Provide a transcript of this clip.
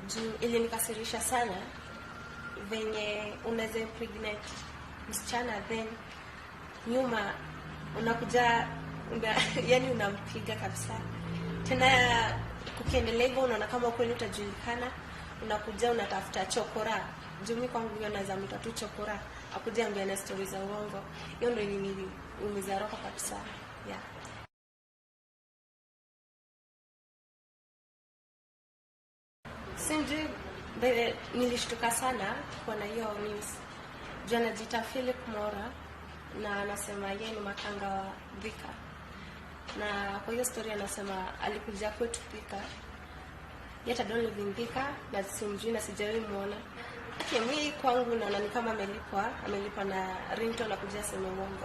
juu ilinikasirisha sana venye unaweza impregnate msichana then nyuma unakuja yani unampiga kabisa. Tena kukiendelea hivyo unaona kama kweli utajulikana, unakuja unatafuta chokora. Jumi kwangu hiyo naweza mita tu chokora, akuja ambia na stories za uongo. Hiyo ndio niliumiza roho kabisa. Yeah. Sijui nilishtuka sana kwa na hiyo news. Jana jita Philip Mora na anasema yeye ni makanga wa Thika. Na kwa hiyo story anasema alikuja kwetu Thika. Yet I don't live in Thika, na simjui na sijawahi muona. Mimi kwangu naona ni kama amelipwa na ringtone na kuja sema uongo.